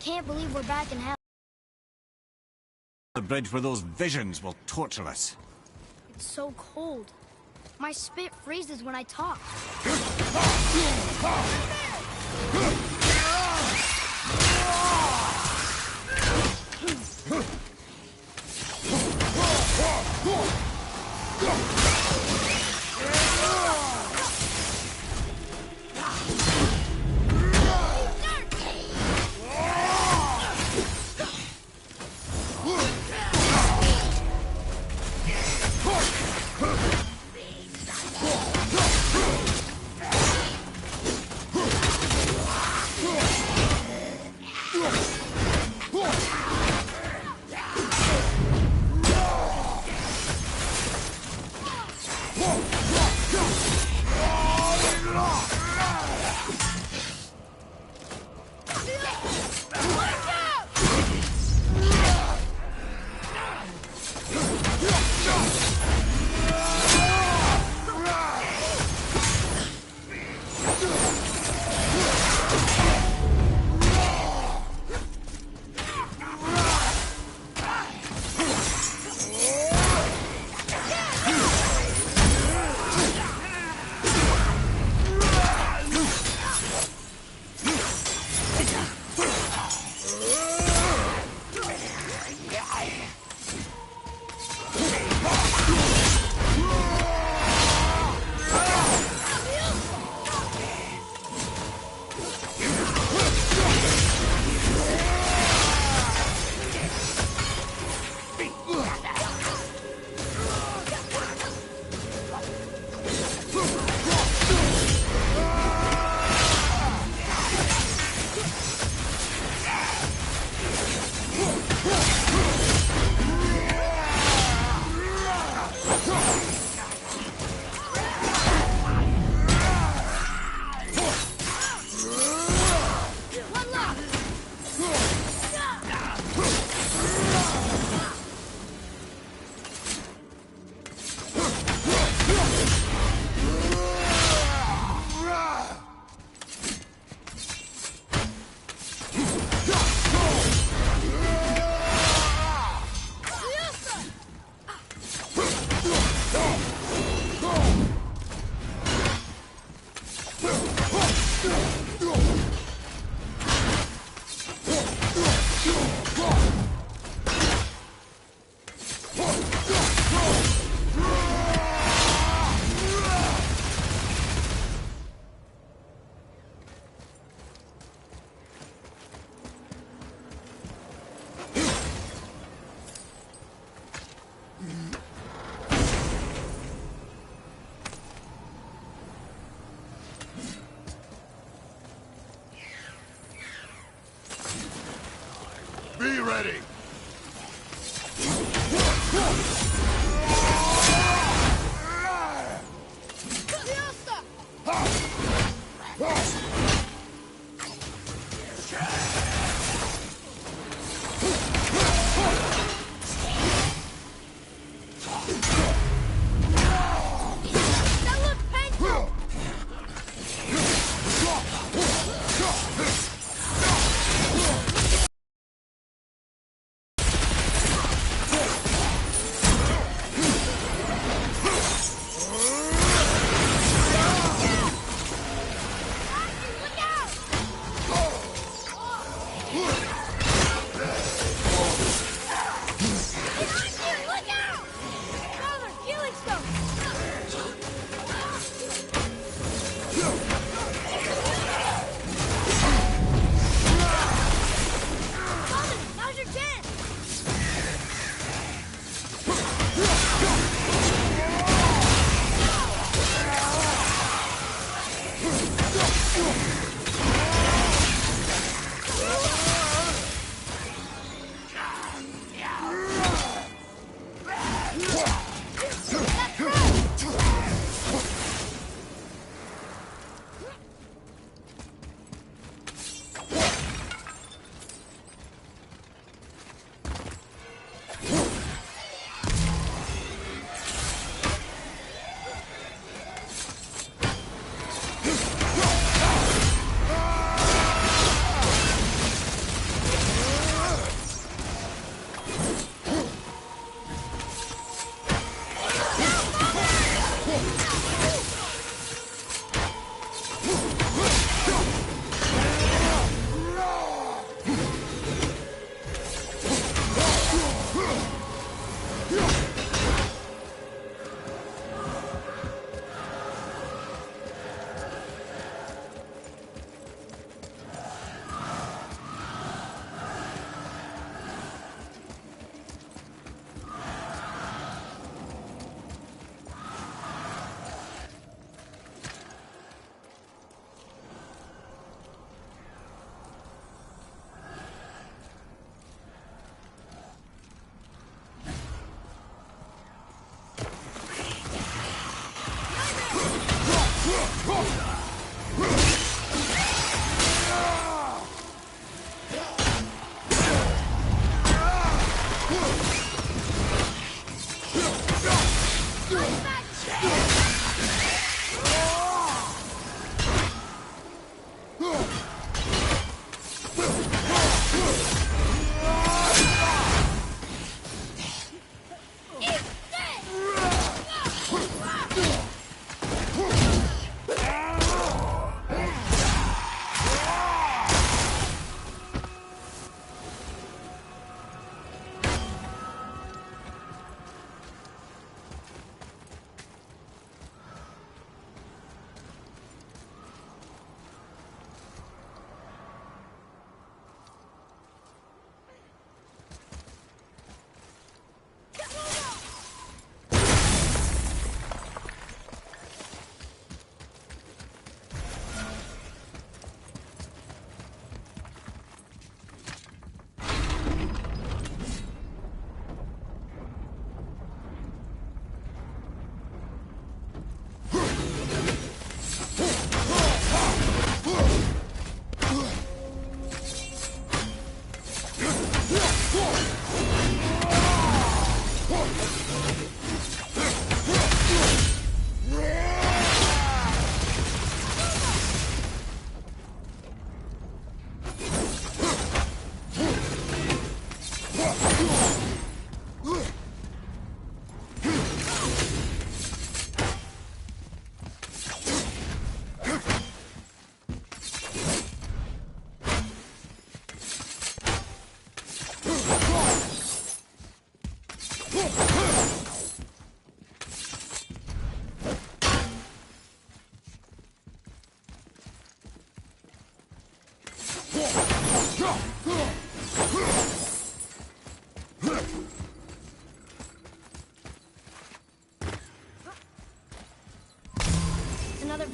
can't believe we're back in hell. The bridge where those visions will torture us. It's so cold. My spit freezes when I talk. Be ready!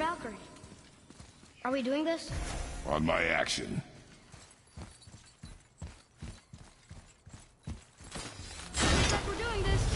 Valkyrie. Are we doing this? On my action. Looks like we're doing this.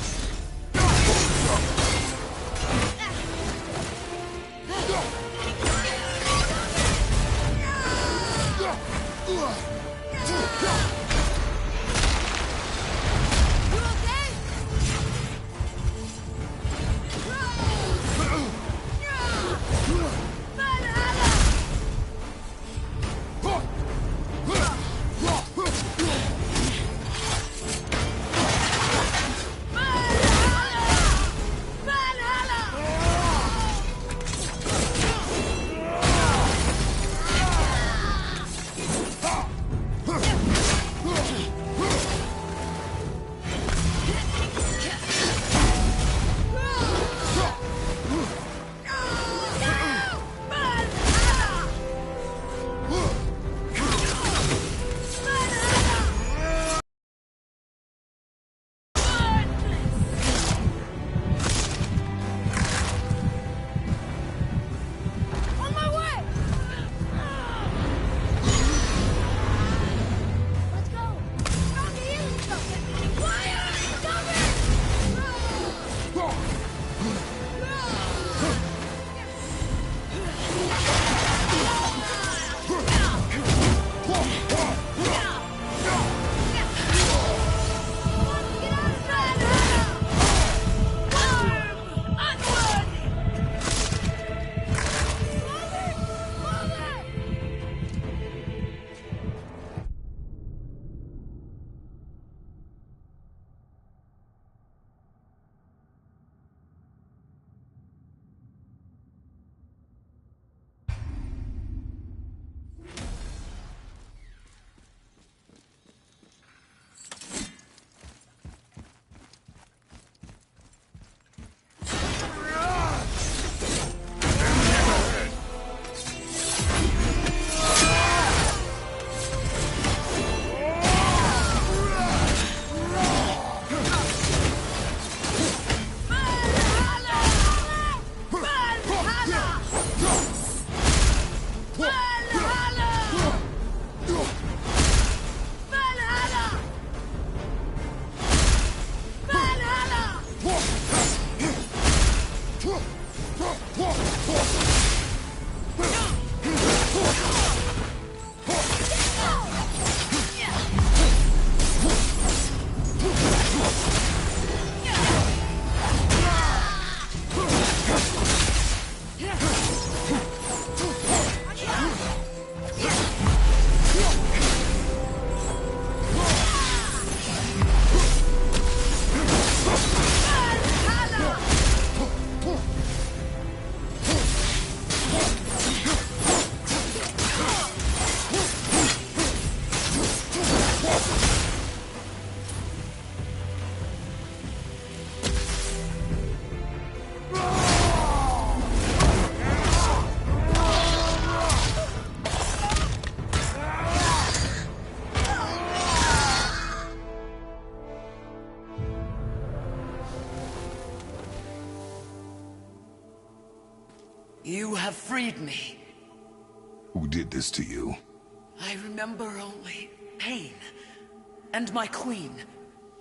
You have freed me. Who did this to you? I remember only pain. And my queen.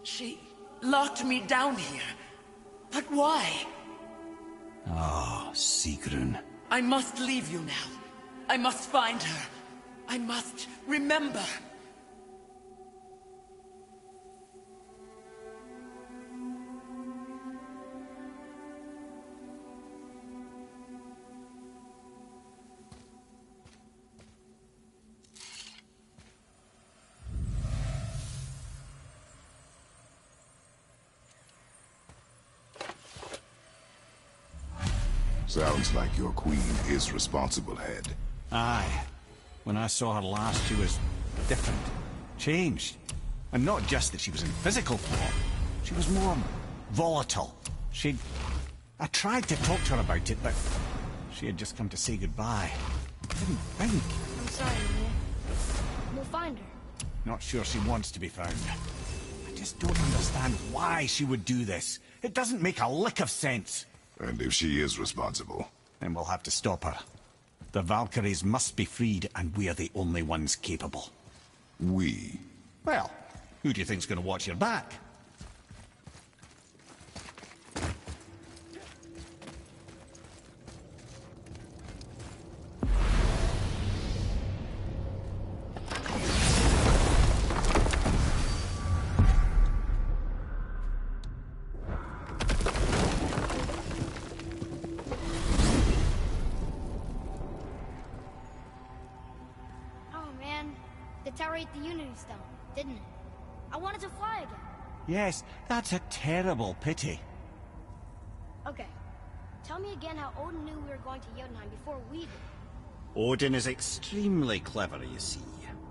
She locked me down here. But why? Ah, Sigrun. I must leave you now. I must find her. I must remember. Sounds like your queen is responsible, Head. Aye. When I saw her last, she was different. Changed. And not just that she was in physical form. She was more volatile. I tried to talk to her about it, but she had just come to say goodbye. I didn't think. I'm sorry, Mia. We'll find her. Not sure she wants to be found. I just don't understand why she would do this. It doesn't make a lick of sense. And if she is responsible, Then we'll have to stop her. The Valkyries must be freed, and we're the only ones capable. We? Well, who do you think's going to watch your back? The Unity Stone, didn't it? I wanted to fly again. Yes, that's a terrible pity. Okay. Tell me again how Odin knew we were going to Jotunheim before we did. Odin is extremely clever, you see.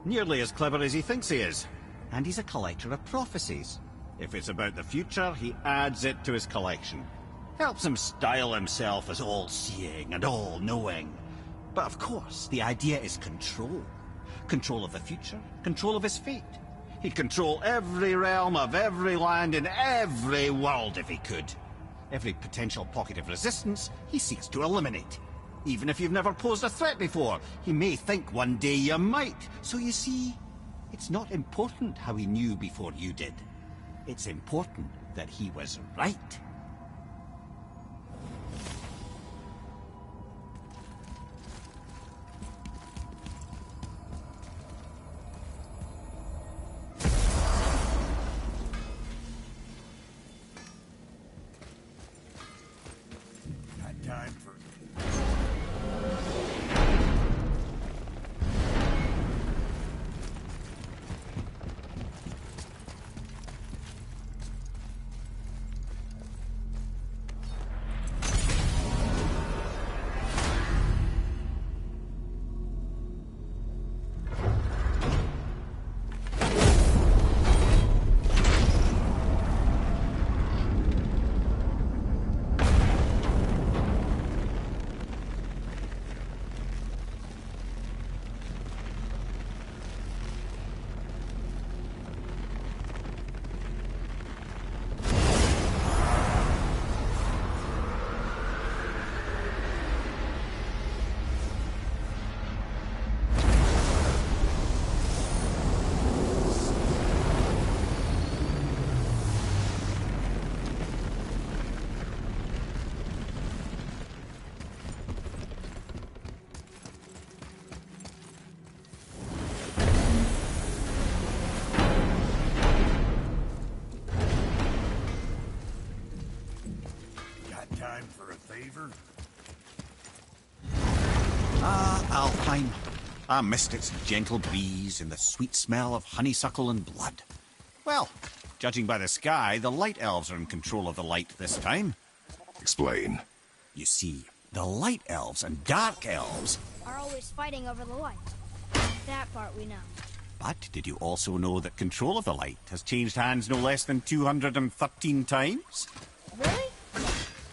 Nearly as clever as he thinks he is. And he's a collector of prophecies. If it's about the future, he adds it to his collection. Helps him style himself as all-seeing and all-knowing. But of course, the idea is control. Control of the future, control of his fate. He'd control every realm of every land in every world if he could. Every potential pocket of resistance he seeks to eliminate. Even if you've never posed a threat before, he may think one day you might. So you see, it's not important how he knew before you did. It's important that he was right. Time for... Time for a favor? Alpine. I missed its gentle breeze and the sweet smell of honeysuckle and blood. Well, judging by the sky, the Light Elves are in control of the light this time. Explain. You see, the Light Elves and Dark Elves are always fighting over the light. That part we know. But did you also know that control of the light has changed hands no less than 213 times? Really?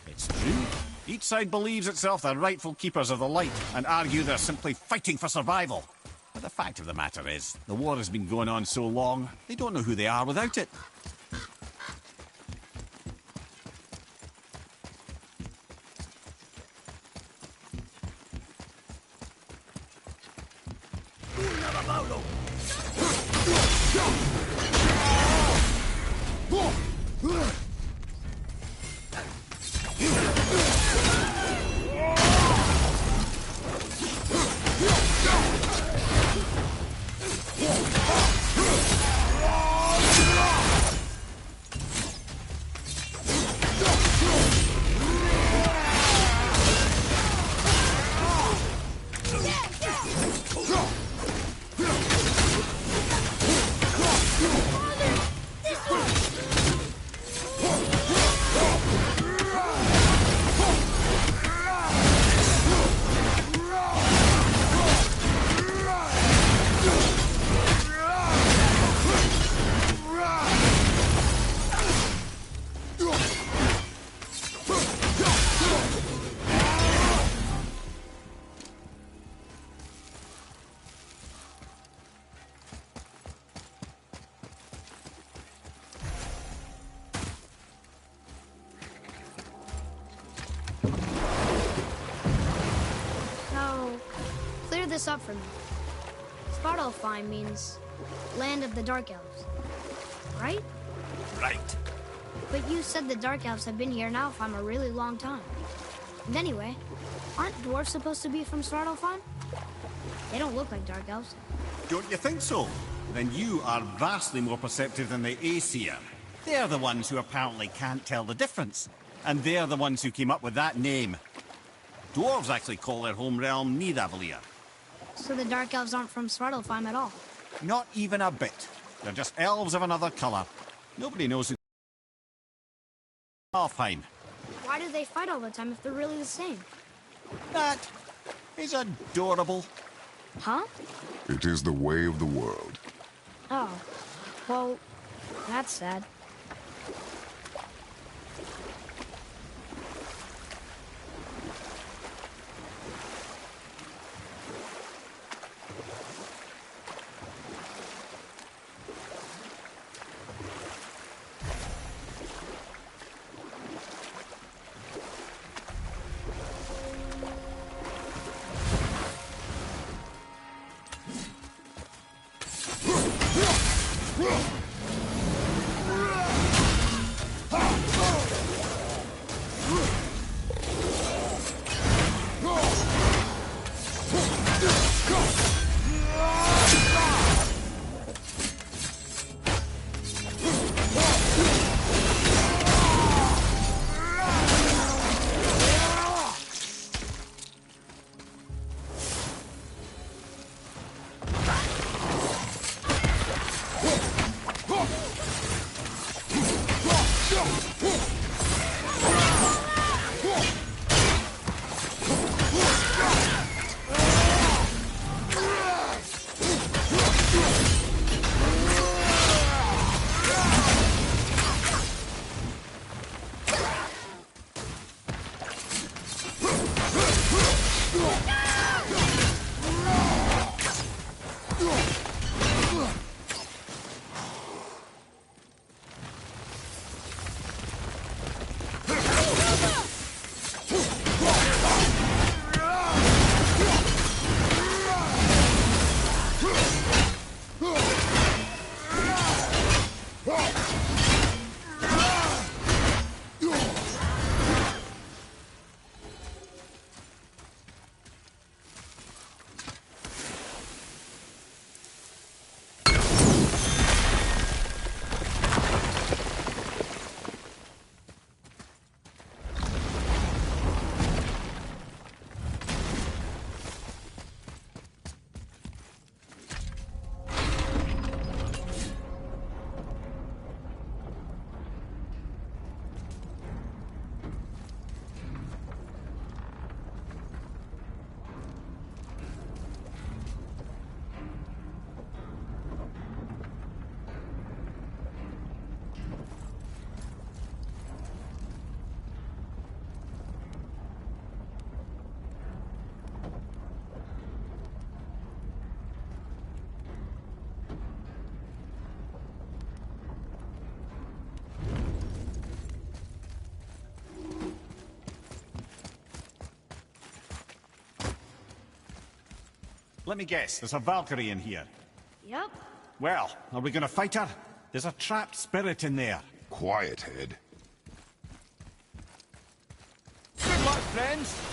It's true. Each side believes itself the rightful keepers of the light and argue they're simply fighting for survival. But the fact of the matter is, the war has been going on so long, they don't know who they are without it. this up for me. Svartalfheim means land of the Dark Elves, right? Right. But you said the Dark Elves have been here now for a really long time. And anyway, aren't dwarves supposed to be from Svartalfheim? They don't look like Dark Elves. Don't you think so? Then you are vastly more perceptive than the Aesir. They're the ones who apparently can't tell the difference. And they're the ones who came up with that name. Dwarves actually call their home realm Nidavellir. So the Dark Elves aren't from Svartalfheim at all? Not even a bit. They're just elves of another colour. Nobody knows who Alfheim. Why do they fight all the time if they're really the same? That is adorable. Huh? It is the way of the world. Oh. Well, that's sad. Let me guess, there's a Valkyrie in here. Yep. Well, are we gonna fight her? There's a trapped spirit in there. Quiet, head. Good luck, friends!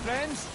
friends.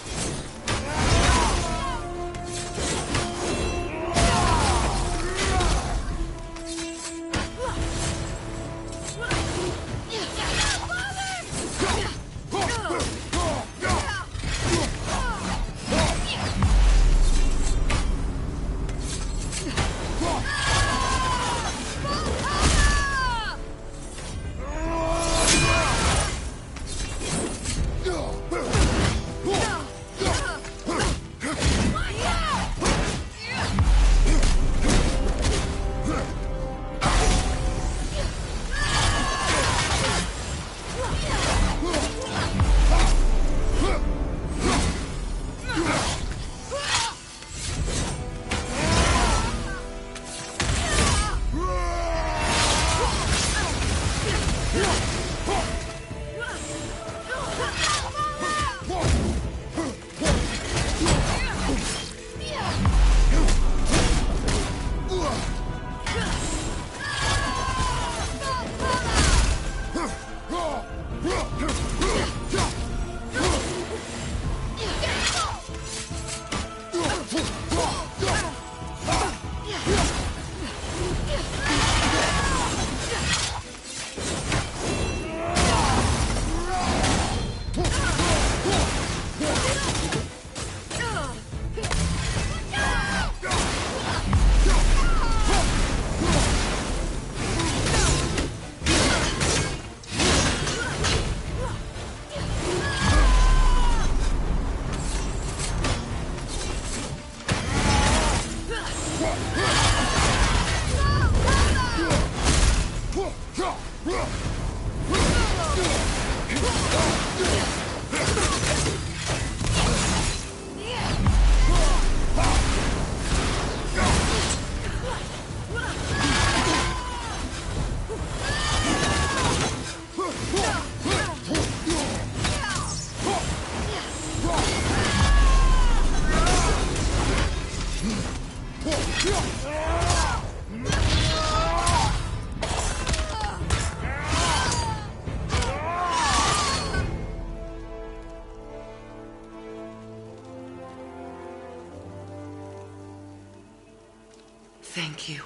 Thank you.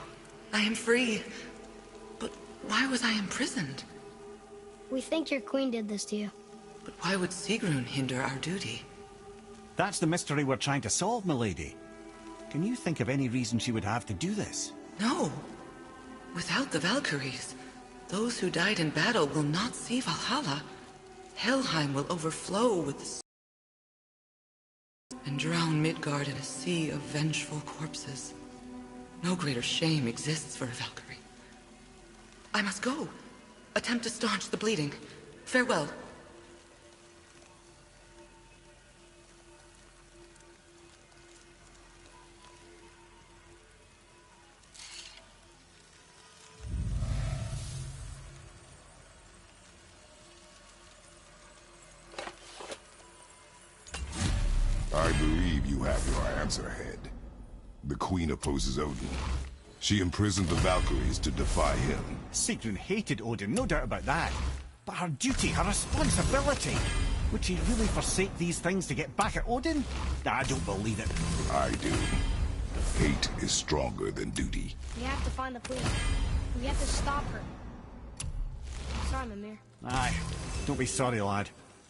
I am free. But why was I imprisoned? We think your queen did this to you. But why would Sigrun hinder our duty? That's the mystery we're trying to solve, milady. Can you think of any reason she would have to do this? No. Without the Valkyries, those who died in battle will not see Valhalla. Helheim will overflow with the and drown Midgard in a sea of vengeful corpses. No greater shame exists for a Valkyrie. I must go. Attempt to staunch the bleeding. Farewell. I believe you have your answer, Head. The Queen opposes Odin. She imprisoned the Valkyries to defy him. Sigrun hated Odin, no doubt about that. But her duty, her responsibility. Would she really forsake these things to get back at Odin? I don't believe it. I do. Hate is stronger than duty. We have to find the queen. We have to stop her. Sorry, Mimir. Aye, don't be sorry, lad.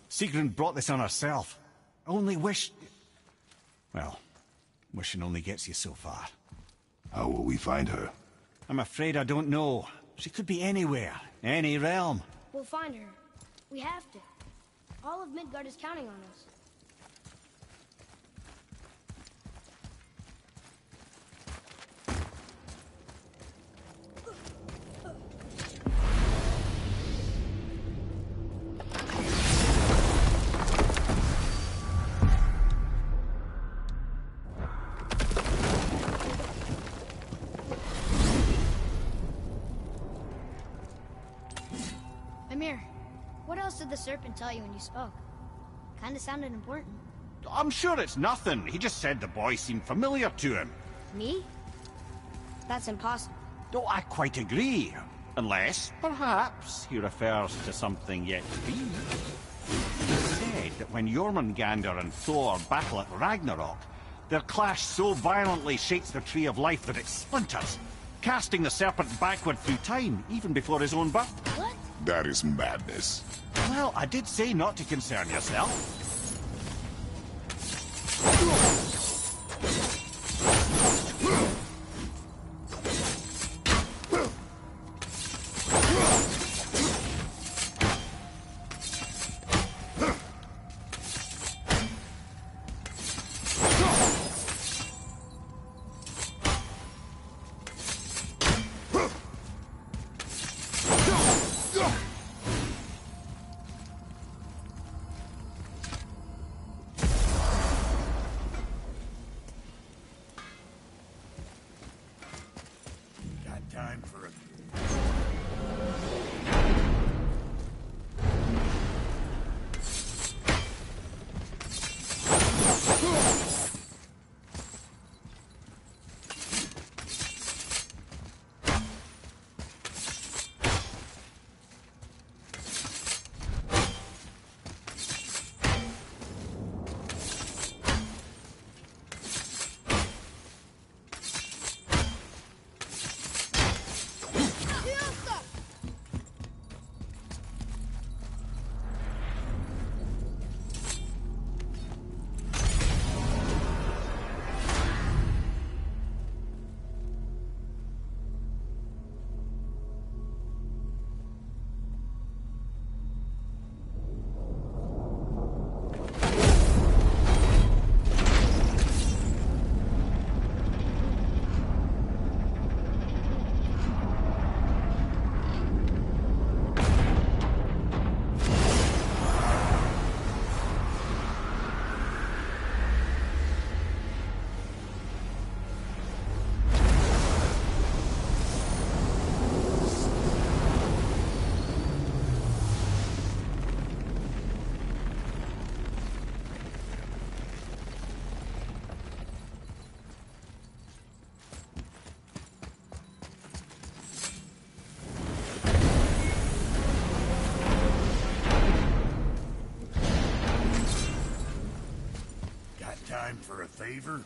Sigrun brought this on herself. Only wish... Well, wishing only gets you so far. How will we find her? I'm afraid I don't know. She could be anywhere, any realm. We'll find her. We have to. All of Midgard is counting on us. Mimir, what else did the serpent tell you when you spoke? Kinda sounded important. I'm sure it's nothing. He just said the boy seemed familiar to him. Me? That's impossible. Oh, I quite agree. Unless, perhaps, he refers to something yet to be. He said that when Jormungandr and Thor battle at Ragnarok, their clash so violently shakes the Tree of Life that it splinters, casting the serpent backward through time, even before his own birth. What? That is madness. Well, I did say not to concern yourself. Time for a... Time for a favor?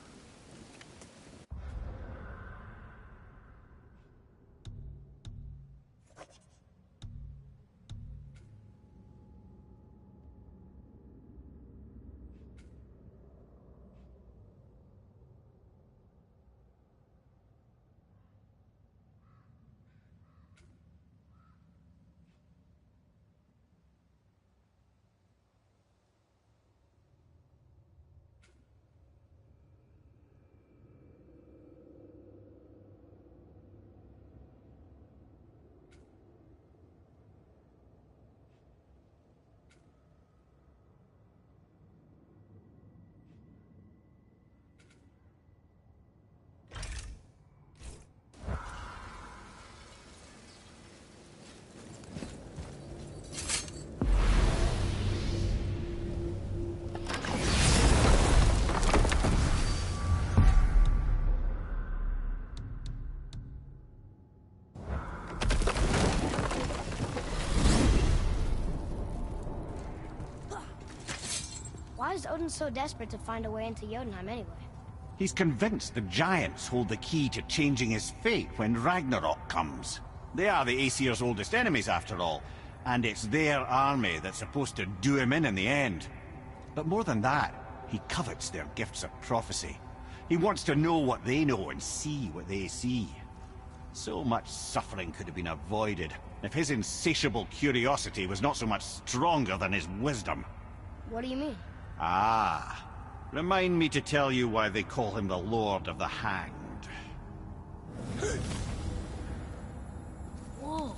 Why is Odin so desperate to find a way into Jotunheim anyway? He's convinced the giants hold the key to changing his fate when Ragnarok comes. They are the Aesir's oldest enemies, after all, and it's their army that's supposed to do him in the end. But more than that, he covets their gifts of prophecy. He wants to know what they know and see what they see. So much suffering could have been avoided if his insatiable curiosity was not so much stronger than his wisdom. What do you mean? Ah, remind me to tell you why they call him the Lord of the Hanged. Whoa.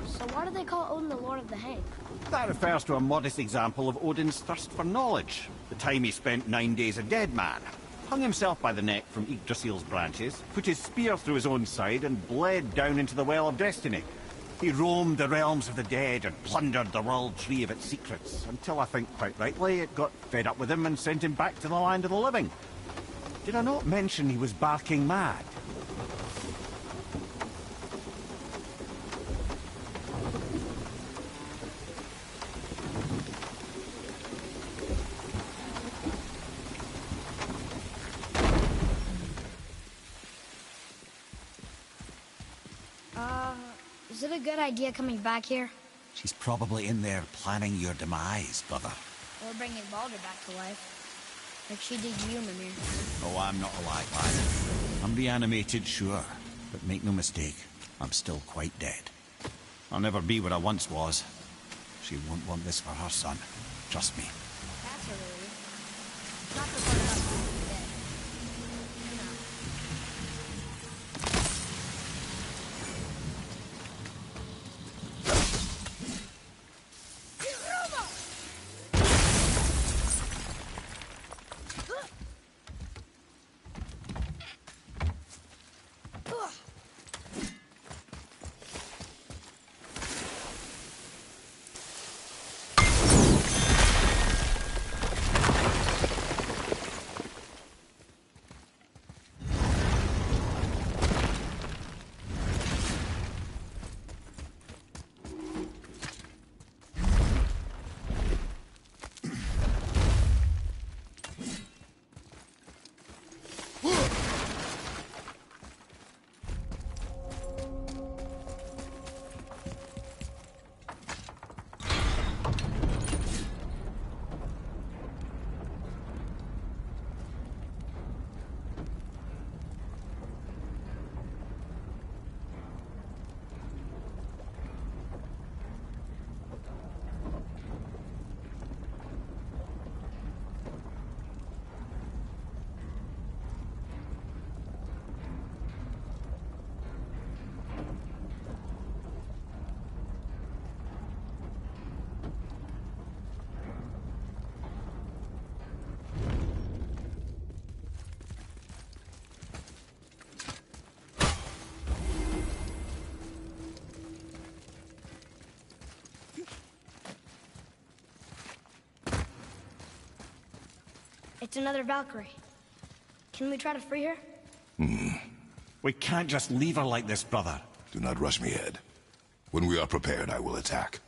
So why do they call Odin the Lord of the Hanged? That refers to a modest example of Odin's thirst for knowledge. The time he spent 9 days a dead man. Hung himself by the neck from Yggdrasil's branches, put his spear through his own side and bled down into the Well of Destiny. He roamed the realms of the dead and plundered the world tree of its secrets, until I think, quite rightly, it got fed up with him and sent him back to the land of the living. Did I not mention he was barking mad? Is it a good idea coming back here? She's probably in there planning your demise, brother. Or bringing Baldur back to life? Like she did you, Mimir. Oh, I'm not alive, lad. I'm reanimated, sure. But make no mistake, I'm still quite dead. I'll never be what I once was. She won't want this for her son. Trust me. That's a relief. Not the part about being dead. You know. It's another Valkyrie. Can we try to free her? We can't just leave her like this, brother. Do not rush me, Ed. When we are prepared, I will attack.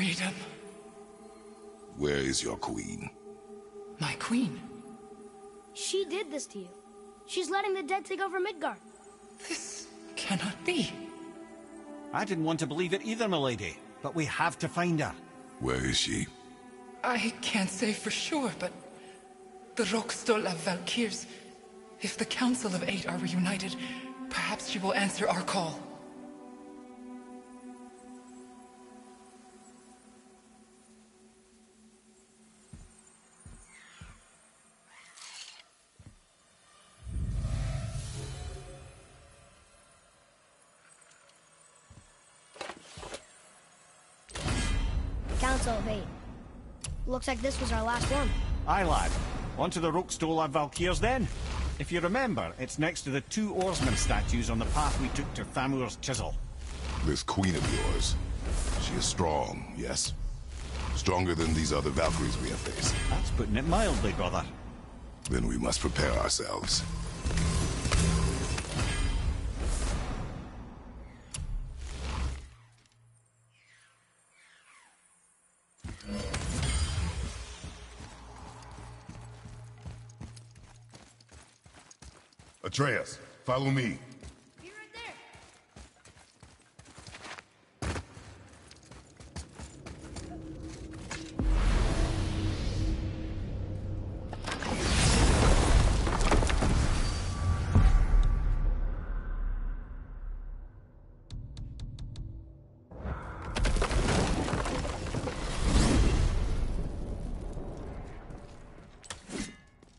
freedom. Where is your queen? My queen. She did this to you. She's letting the dead take over Midgard. This cannot be. I didn't want to believe it either, milady, but we have to find her. Where is she? I can't say for sure, but the Rokstol of Valkyrs, if the Council of Eight are reunited, perhaps she will answer our call. Council of Eight. Looks like this was our last one. Aye, lad. On to the Rokstol of Valkyrs then. If you remember, it's next to the two oarsmen statues on the path we took to Thamur's chisel. This queen of yours. She is strong, yes? Stronger than these other Valkyries we have faced. That's putting it mildly, brother. Then we must prepare ourselves. Atreus, follow me. Be right there.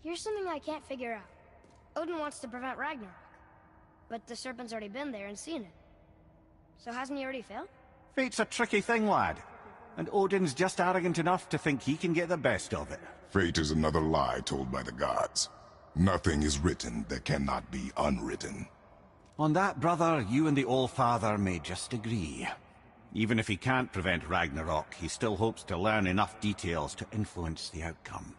Here's something I can't figure out. Odin wants to prevent Ragnarok, but the serpent's already been there and seen it. So hasn't he already failed? Fate's a tricky thing, lad. And Odin's just arrogant enough to think he can get the best of it. Fate is another lie told by the gods. Nothing is written that cannot be unwritten. On that, brother, you and the All-Father may just agree. Even if he can't prevent Ragnarok, he still hopes to learn enough details to influence the outcome.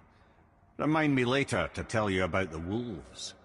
Remind me later to tell you about the wolves.